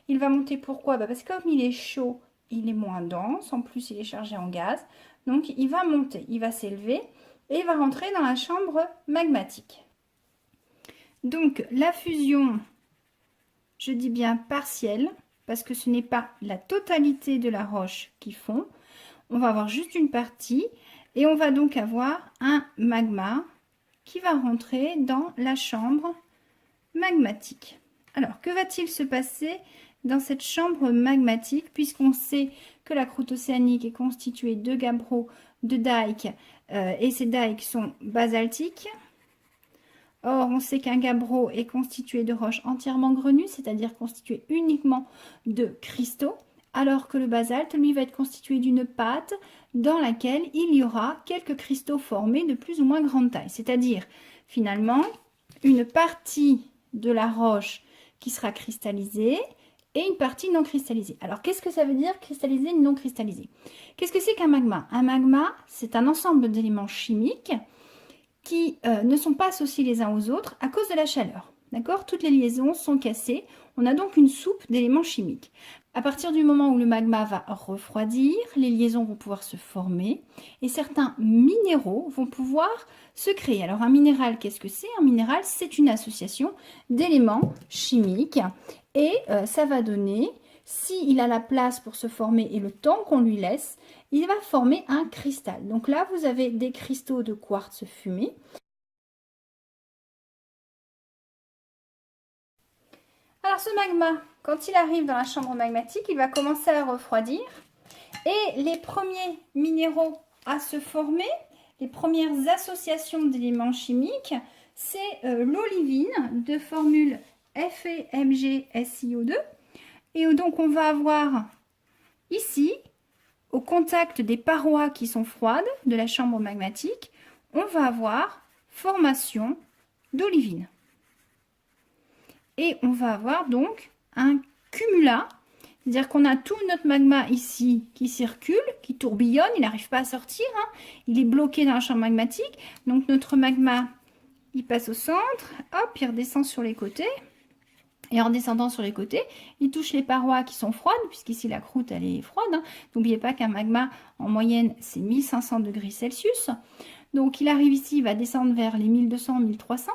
Il va monter pourquoi? Parce que comme il est chaud, il est moins dense. En plus, il est chargé en gaz. Donc, il va monter, il va s'élever et il va rentrer dans la chambre magmatique. Donc, la fusion, je dis bien partielle, parce que ce n'est pas la totalité de la roche qui fond. On va avoir juste une partie et on va donc avoir un magma qui va rentrer dans la chambre magmatique. Alors, que va-t-il se passer dans cette chambre magmatique, puisqu'on sait que la croûte océanique est constituée de gabbros, de dikes, et ces dikes sont basaltiques. Or, on sait qu'un gabbro est constitué de roches entièrement grenues, c'est-à-dire constitué uniquement de cristaux, alors que le basalte, lui, va être constitué d'une pâte dans laquelle il y aura quelques cristaux formés de plus ou moins grande taille, c'est-à-dire, finalement, une partie de la roche qui sera cristallisée et une partie non cristallisée. Alors, qu'est-ce que ça veut dire cristallisé, non cristallisé? Qu'est-ce que c'est qu'un magma? Un magma, c'est un ensemble d'éléments chimiques qui ne sont pas associés les uns aux autres à cause de la chaleur. D'accord? Toutes les liaisons sont cassées. On a donc une soupe d'éléments chimiques. À partir du moment où le magma va refroidir, les liaisons vont pouvoir se former et certains minéraux vont pouvoir se créer. Alors un minéral, qu'est-ce que c'est? Un minéral, c'est une association d'éléments chimiques et ça va donner, s'il a la place pour se former et le temps qu'on lui laisse, il va former un cristal. Donc là, vous avez des cristaux de quartz fumé. Alors ce magma, quand il arrive dans la chambre magmatique, il va commencer à refroidir. Et les premiers minéraux à se former, les premières associations d'éléments chimiques, c'est l'olivine de formule FeMgSiO2. Et donc on va avoir ici, au contact des parois qui sont froides de la chambre magmatique, on va avoir formation d'olivine. Et on va avoir donc un cumulat, c'est-à-dire qu'on a tout notre magma ici qui circule, qui tourbillonne, il n'arrive pas à sortir, hein. Il est bloqué dans la chambre magmatique. Donc notre magma, il passe au centre, hop, il redescend sur les côtés. Et en descendant sur les côtés, il touche les parois qui sont froides, puisqu'ici la croûte elle est froide. Hein. N'oubliez pas qu'un magma en moyenne c'est 1500 degrés Celsius. Donc il arrive ici, il va descendre vers les 1200-1300.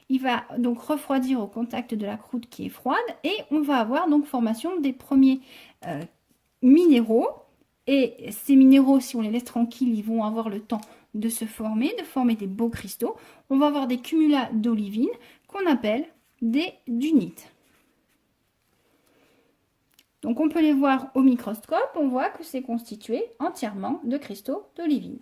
Il va donc refroidir au contact de la croûte qui est froide et on va avoir donc formation des premiers minéraux. Et ces minéraux, si on les laisse tranquilles, ils vont avoir le temps de se former, de former des beaux cristaux. On va avoir des cumulats d'olivine qu'on appelle des dunites. Donc on peut les voir au microscope, on voit que c'est constitué entièrement de cristaux d'olivine.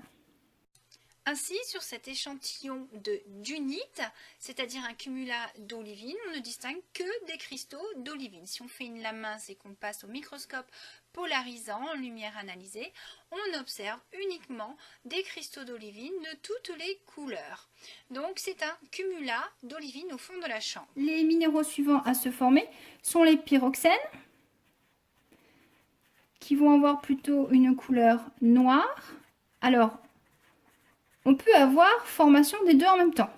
Ainsi, sur cet échantillon de dunite, c'est-à-dire un cumulat d'olivine, on ne distingue que des cristaux d'olivine. Si on fait une lame mince et qu'on passe au microscope polarisant en lumière analysée, on observe uniquement des cristaux d'olivine de toutes les couleurs. Donc c'est un cumulat d'olivine au fond de la chambre. Les minéraux suivants à se former sont les pyroxènes, qui vont avoir plutôt une couleur noire. Alors, on peut avoir formation des deux en même temps.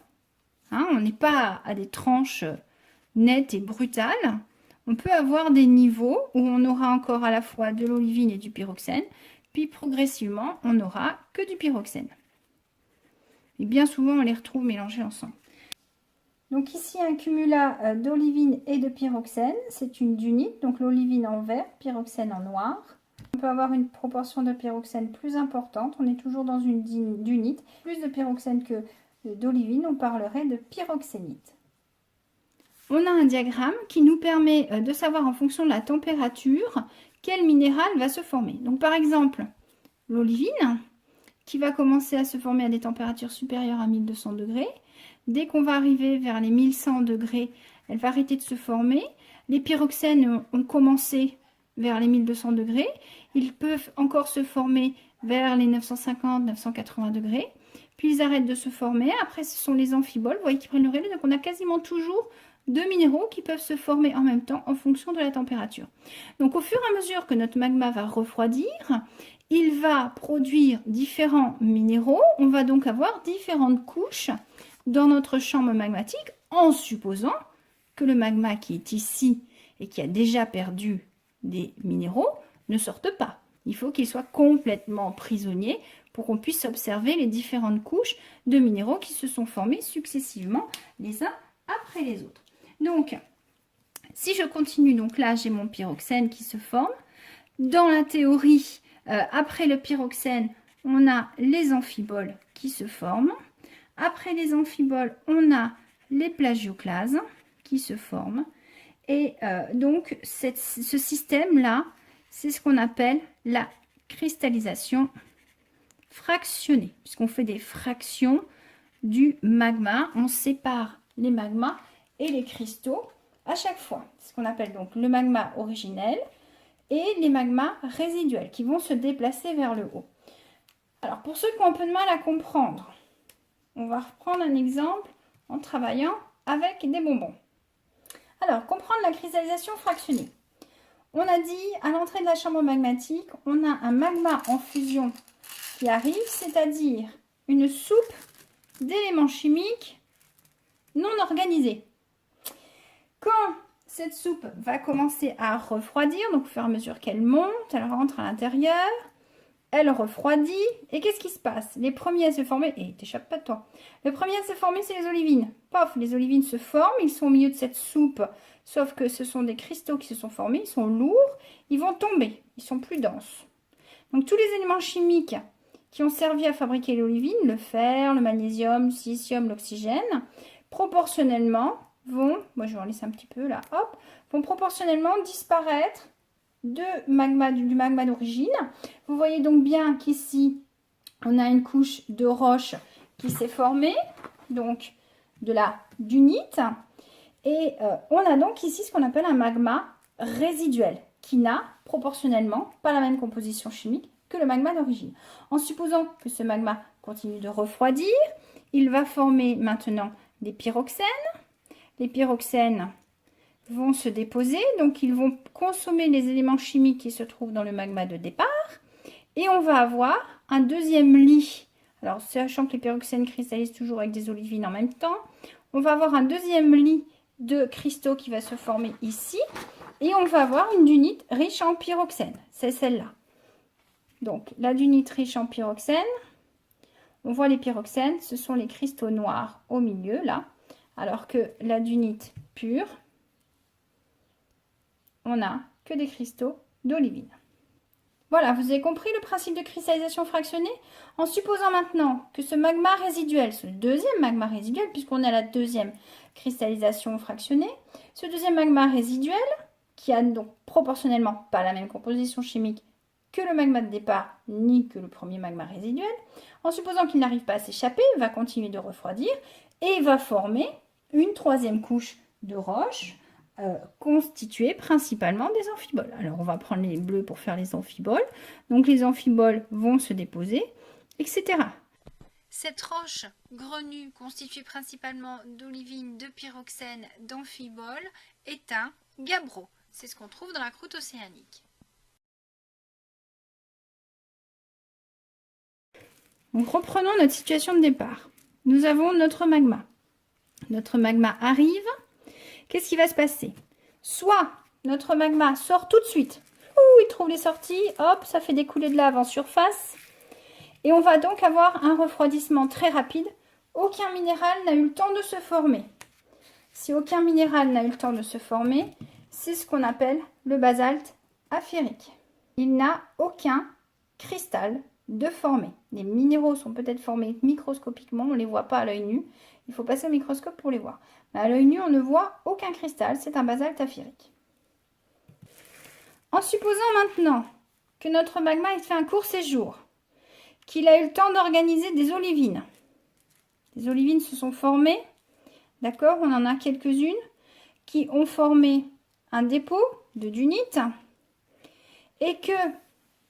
Hein, on n'est pas à des tranches nettes et brutales. On peut avoir des niveaux où on aura encore à la fois de l'olivine et du pyroxène, puis progressivement, on n'aura que du pyroxène. Et bien souvent, on les retrouve mélangés ensemble. Donc ici, un cumulat d'olivine et de pyroxène, c'est une dunite, donc l'olivine en vert, pyroxène en noir. On peut avoir une proportion de pyroxène plus importante, on est toujours dans une dunite. Plus de pyroxène que d'olivine, on parlerait de pyroxénite. On a un diagramme qui nous permet de savoir en fonction de la température quel minéral va se former. Donc par exemple, l'olivine qui va commencer à se former à des températures supérieures à 1200 degrés. Dès qu'on va arriver vers les 1100 degrés, elle va arrêter de se former. Les pyroxènes ont commencé vers les 1200 degrés. Ils peuvent encore se former vers les 950-980 degrés. Puis ils arrêtent de se former. Après, ce sont les amphiboles, vous voyez, qui prennent le relais. Donc on a quasiment toujours deux minéraux qui peuvent se former en même temps en fonction de la température. Donc au fur et à mesure que notre magma va refroidir, il va produire différents minéraux. On va donc avoir différentes couches dans notre chambre magmatique en supposant que le magma qui est ici et qui a déjà perdu des minéraux ne sortent pas. Il faut qu'il soit complètement prisonnier pour qu'on puisse observer les différentes couches de minéraux qui se sont formés successivement les uns après les autres. Donc, si je continue, donc là j'ai mon pyroxène qui se forme. Dans la théorie, après le pyroxène, on a les amphiboles qui se forment. Après les amphiboles, on a les plagioclases qui se forment. Et donc, ce système-là, c'est ce qu'on appelle la cristallisation fractionnée, puisqu'on fait des fractions du magma. On sépare les magmas et les cristaux à chaque fois. C'est ce qu'on appelle donc le magma originel et les magmas résiduels qui vont se déplacer vers le haut. Alors, pour ceux qui ont un peu de mal à comprendre, on va reprendre un exemple en travaillant avec des bonbons. Alors, comprendre la cristallisation fractionnée. On a dit, à l'entrée de la chambre magmatique, on a un magma en fusion qui arrive, c'est-à-dire une soupe d'éléments chimiques non organisés. Quand cette soupe va commencer à refroidir, donc au fur et à mesure qu'elle monte, elle rentre à l'intérieur, elle refroidit, et qu'est-ce qui se passe? Les premiers à se former, et t'échappes pas de toi, le premier à se former, c'est les olivines. Paf, les olivines se forment, ils sont au milieu de cette soupe, sauf que ce sont des cristaux qui se sont formés, ils sont lourds, ils vont tomber, ils sont plus denses. Donc tous les éléments chimiques qui ont servi à fabriquer l'olivine, le fer, le magnésium, le silicium, l'oxygène, proportionnellement vont, moi je vais en laisser un petit peu là, hop, vont proportionnellement disparaître du magma d'origine. Vous voyez donc bien qu'ici, on a une couche de roche qui s'est formée, donc de la dunite. Et on a donc ici ce qu'on appelle un magma résiduel, qui n'a proportionnellement pas la même composition chimique que le magma d'origine. En supposant que ce magma continue de refroidir, il va former maintenant des pyroxènes. Les pyroxènes vont se déposer, donc ils vont consommer les éléments chimiques qui se trouvent dans le magma de départ. Et on va avoir un deuxième lit. Alors, sachant que les pyroxènes cristallisent toujours avec des olivines en même temps, on va avoir un deuxième lit de cristaux qui va se former ici. Et on va avoir une dunite riche en pyroxène. C'est celle-là. Donc, la dunite riche en pyroxène. On voit les pyroxènes, ce sont les cristaux noirs au milieu, là. Alors que la dunite pure, on n'a que des cristaux d'olivine. Voilà, vous avez compris le principe de cristallisation fractionnée? En supposant maintenant que ce magma résiduel, ce deuxième magma résiduel, puisqu'on a la deuxième cristallisation fractionnée, ce deuxième magma résiduel, qui a donc proportionnellement pas la même composition chimique que le magma de départ, ni que le premier magma résiduel, en supposant qu'il n'arrive pas à s'échapper, va continuer de refroidir et va former une troisième couche de roche constituée principalement des amphiboles. Alors on va prendre les bleus pour faire les amphiboles. Donc les amphiboles vont se déposer, etc. Cette roche grenue constituée principalement d'olivine, de pyroxène, d'amphiboles est un gabbro. C'est ce qu'on trouve dans la croûte océanique. Donc reprenons notre situation de départ. Nous avons notre magma. Notre magma arrive. Qu'est-ce qui va se passer? Soit notre magma sort tout de suite. Ouh, il trouve les sorties. Hop, ça fait découler de lave en surface. Et on va donc avoir un refroidissement très rapide. Aucun minéral n'a eu le temps de se former. Si aucun minéral n'a eu le temps de se former, c'est ce qu'on appelle le basalte aphérique. Il n'a aucun cristal de formé. Les minéraux sont peut-être formés microscopiquement, on ne les voit pas à l'œil nu. Il faut passer au microscope pour les voir. Mais à l'œil nu, on ne voit aucun cristal, c'est un basalte aphérique. En supposant maintenant que notre magma ait fait un court séjour, qu'il a eu le temps d'organiser des olivines. Les olivines se sont formées, d'accord, on en a quelques-unes qui ont formé un dépôt de dunite et que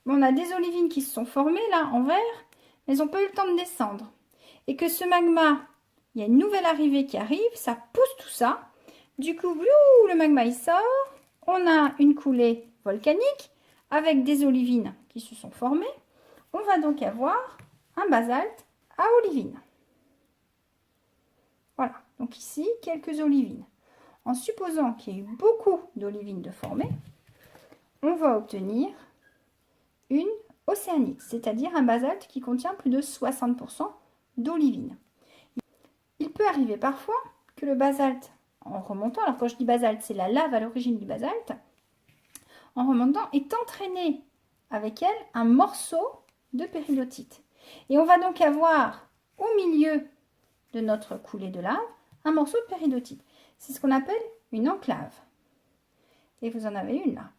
on a des olivines qui se sont formées là en vert, mais elles n'ont pas eu le temps de descendre. Et que ce magma, il y a une nouvelle arrivée qui arrive, ça pousse tout ça. Du coup, le magma il sort, on a une coulée volcanique avec des olivines qui se sont formées. On va donc avoir un basalte à olivine. Voilà, donc ici, quelques olivines. en supposant qu'il y ait eu beaucoup d'olivines de formées, on va obtenir une océanite, c'est-à-dire un basalte qui contient plus de 60% d'olivine. Il peut arriver parfois que le basalte, en remontant, alors quand je dis basalte, c'est la lave à l'origine du basalte, en remontant, est entraîné avec elle un morceau de péridotite. Et on va donc avoir au milieu de notre coulée de lave un morceau de péridotite. C'est ce qu'on appelle une enclave. Et vous en avez une là.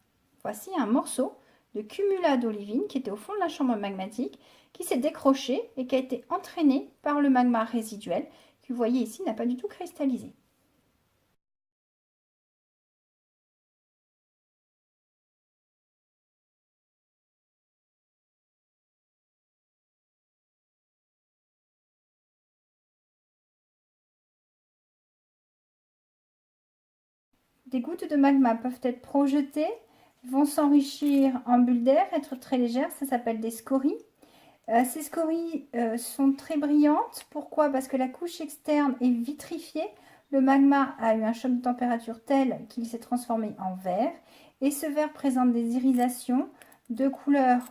Voici un morceau de cumulat d'olivine qui était au fond de la chambre magmatique, qui s'est décroché et qui a été entraîné par le magma résiduel, que vous voyez ici n'a pas du tout cristallisé. Des gouttes de magma peuvent être projetées, vont s'enrichir en bulles d'air, être très légères, ça s'appelle des scories. Ces scories sont très brillantes. Pourquoi? Parce que la couche externe est vitrifiée. Le magma a eu un choc de température tel qu'il s'est transformé en verre. Et ce verre présente des irisations de couleur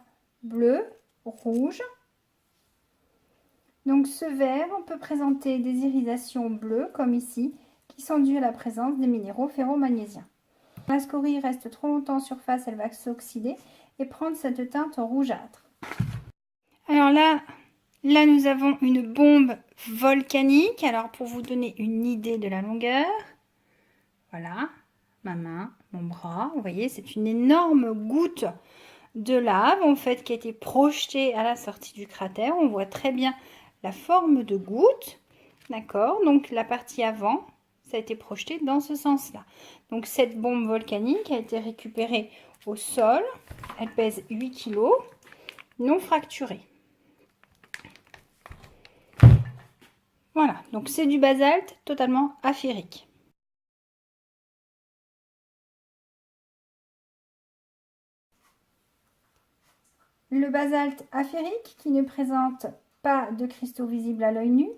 bleue, rouge. Donc ce verre, on peut présenter des irisations bleues, comme ici, qui sont dues à la présence des minéraux ferro-magnésiens. La scorie reste trop longtemps en surface, elle va s'oxyder et prendre cette teinte rougeâtre. Alors là, nous avons une bombe volcanique. Alors pour vous donner une idée de la longueur, voilà, ma main, mon bras, vous voyez, c'est une énorme goutte de lave en fait qui a été projetée à la sortie du cratère. On voit très bien la forme de goutte, d'accord? Donc la partie avant, ça a été projeté dans ce sens-là. Donc cette bombe volcanique a été récupérée au sol. Elle pèse 8 kg, non fracturée. Voilà, donc c'est du basalte totalement aphérique. Le basalte aphérique qui ne présente pas de cristaux visibles à l'œil nu.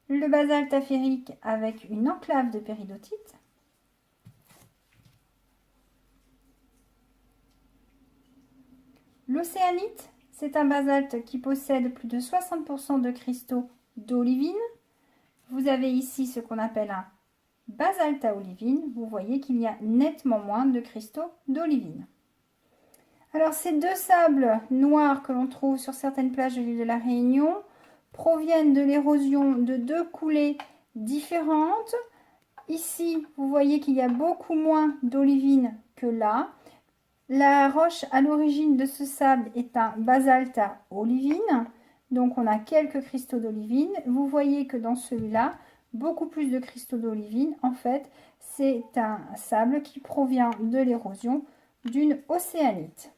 Le basalte aphérique avec une enclave de péridotite. L'océanite, c'est un basalte qui possède plus de 60% de cristaux d'olivine. Vous avez ici ce qu'on appelle un basalte à olivine. Vous voyez qu'il y a nettement moins de cristaux d'olivine. Alors ces deux sables noirs que l'on trouve sur certaines plages de l'île de la Réunion proviennent de l'érosion de deux coulées différentes. Ici, vous voyez qu'il y a beaucoup moins d'olivine que là. La roche à l'origine de ce sable est un basalte à olivine. Donc on a quelques cristaux d'olivine. Vous voyez que dans celui-là, beaucoup plus de cristaux d'olivine. En fait, c'est un sable qui provient de l'érosion d'une océanite.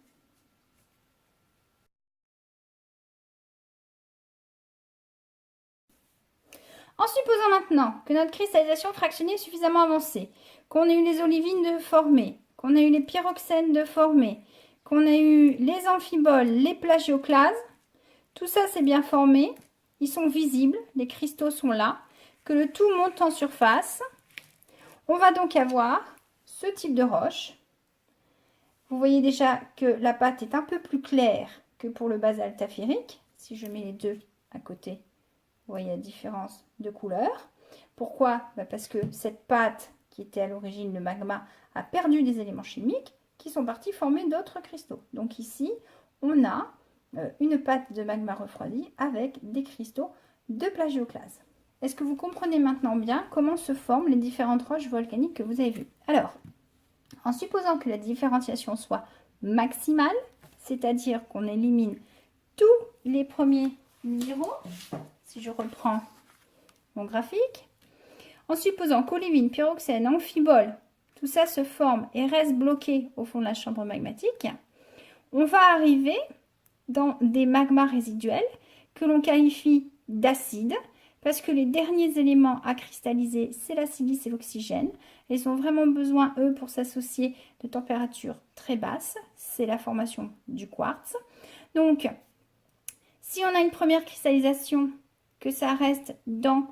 En supposant maintenant que notre cristallisation fractionnée est suffisamment avancée, qu'on ait eu les olivines de formées, qu'on ait eu les pyroxènes de formées, qu'on ait eu les amphiboles, les plagioclases, tout ça c'est bien formé, ils sont visibles, les cristaux sont là, que le tout monte en surface. On va donc avoir ce type de roche. Vous voyez déjà que la pâte est un peu plus claire que pour le basalte aphérique. Si je mets les deux à côté, vous voyez la différence de couleur. Pourquoi? Parce que cette pâte qui était à l'origine le magma a perdu des éléments chimiques qui sont partis former d'autres cristaux. Donc ici, on a une pâte de magma refroidi avec des cristaux de plagioclase. Est-ce que vous comprenez maintenant bien comment se forment les différentes roches volcaniques que vous avez vues? Alors, en supposant que la différenciation soit maximale, c'est-à-dire qu'on élimine tous les premiers minéraux, si je reprends mon graphique, en supposant qu'olivine, pyroxène, amphibole, tout ça se forme et reste bloqué au fond de la chambre magmatique, on va arriver dans des magmas résiduels que l'on qualifie d'acides parce que les derniers éléments à cristalliser, c'est la silice et l'oxygène. Ils ont vraiment besoin, eux, pour s'associer de températures très basses. C'est la formation du quartz. Donc, si on a une première cristallisation que ça reste dans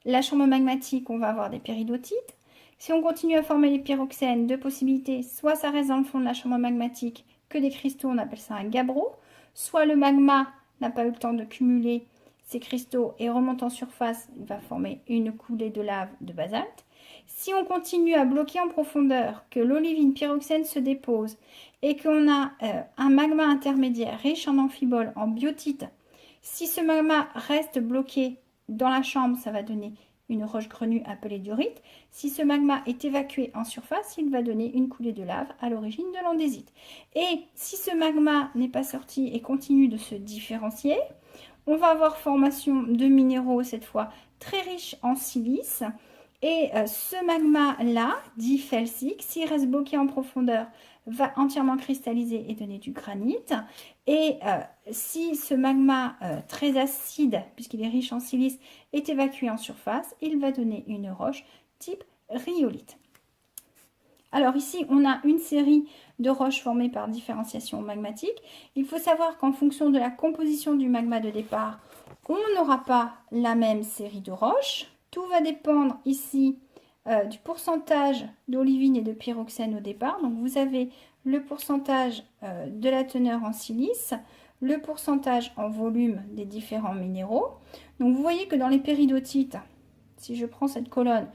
la chambre magmatique, on va avoir des péridotites. Si on continue à former les pyroxènes, deux possibilités, soit ça reste dans le fond de la chambre magmatique, que des cristaux, on appelle ça un gabbro, soit le magma n'a pas eu le temps de cumuler ces cristaux et remonte en surface, il va former une coulée de lave de basalte. Si on continue à bloquer en profondeur, que l'olivine pyroxène se dépose et qu'on a un magma intermédiaire riche en amphibole, en biotite, si ce magma reste bloqué dans la chambre, ça va donner une roche grenue appelée diorite. Si ce magma est évacué en surface, il va donner une coulée de lave à l'origine de l'andésite. Et si ce magma n'est pas sorti et continue de se différencier, on va avoir formation de minéraux, cette fois très riches en silice. Et ce magma-là, dit felsique, s'il reste bloqué en profondeur, va entièrement cristalliser et donner du granit. Et si ce magma très acide, puisqu'il est riche en silice, est évacué en surface, il va donner une roche type rhyolite. Alors ici, on a une série de roches formées par différenciation magmatique. Il faut savoir qu'en fonction de la composition du magma de départ, on n'aura pas la même série de roches. Tout va dépendre ici du pourcentage d'olivine et de pyroxène au départ. Donc vous avez le pourcentage de la teneur en silice, le pourcentage en volume des différents minéraux. Donc vous voyez que dans les péridotites, si je prends cette colonne,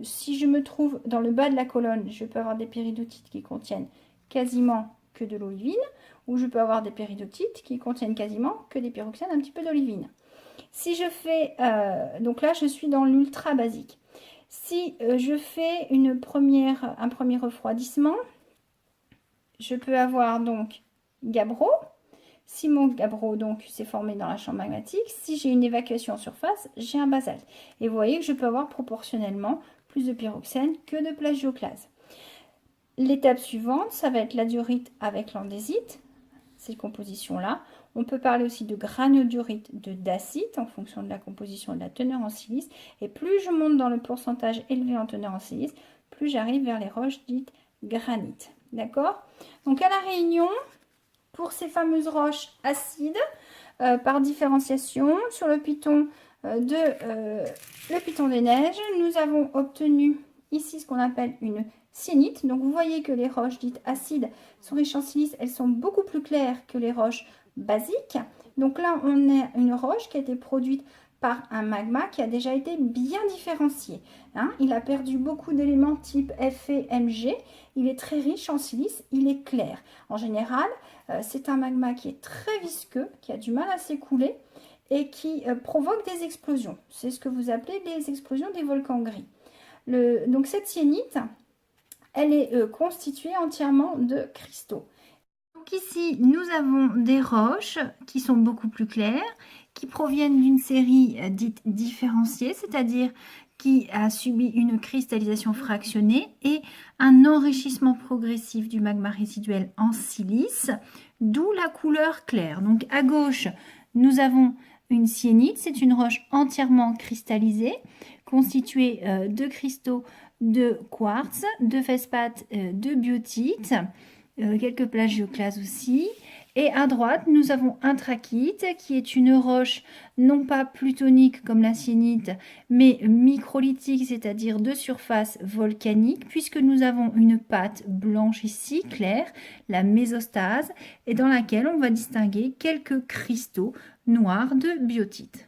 si je me trouve dans le bas de la colonne, je peux avoir des péridotites qui contiennent quasiment que de l'olivine, ou je peux avoir des péridotites qui contiennent quasiment que des pyroxènes, un petit peu d'olivine. Si je fais, donc là je suis dans l'ultra basique. Si je fais un premier refroidissement, je peux avoir donc gabbro. Si mon gabbro donc s'est formé dans la chambre magmatique, si j'ai une évacuation en surface, j'ai un basalte. Et vous voyez que je peux avoir proportionnellement plus de pyroxène que de plagioclase. L'étape suivante, ça va être la diorite avec l'andésite, ces compositions-là. On peut parler aussi de granodiorite, d'acide en fonction de la composition et de la teneur en silice. Et plus je monte dans le pourcentage élevé en teneur en silice, plus j'arrive vers les roches dites granites. D'accord? Donc à la réunion, pour ces fameuses roches acides, par différenciation, sur le piton le piton des neiges, nous avons obtenu ici ce qu'on appelle une syénite. Donc vous voyez que les roches dites acides sont riches en silice, elles sont beaucoup plus claires que les roches basiques. Donc là, on a une roche qui a été produite par un magma qui a déjà été bien différencié. Hein. Il a perdu beaucoup d'éléments type Fe, Mg. Il est très riche en silice, il est clair. En général, c'est un magma qui est très visqueux, qui a du mal à s'écouler et qui provoque des explosions. C'est ce que vous appelez les explosions des volcans gris. Donc cette syénite, elle est constituée entièrement de cristaux. Donc ici, nous avons des roches qui sont beaucoup plus claires, qui proviennent d'une série dite différenciée, c'est-à-dire qui a subi une cristallisation fractionnée et un enrichissement progressif du magma résiduel en silice, d'où la couleur claire. Donc à gauche, nous avons une syénite, c'est une roche entièrement cristallisée, constituée de cristaux de quartz, de feldspath, de biotite, quelques plagioclases aussi. Et à droite, nous avons un trachyte qui est une roche non pas plutonique comme la syénite, mais microlithique, c'est-à-dire de surface volcanique, puisque nous avons une pâte blanche ici, claire, la mésostase, et dans laquelle on va distinguer quelques cristaux noirs de biotite.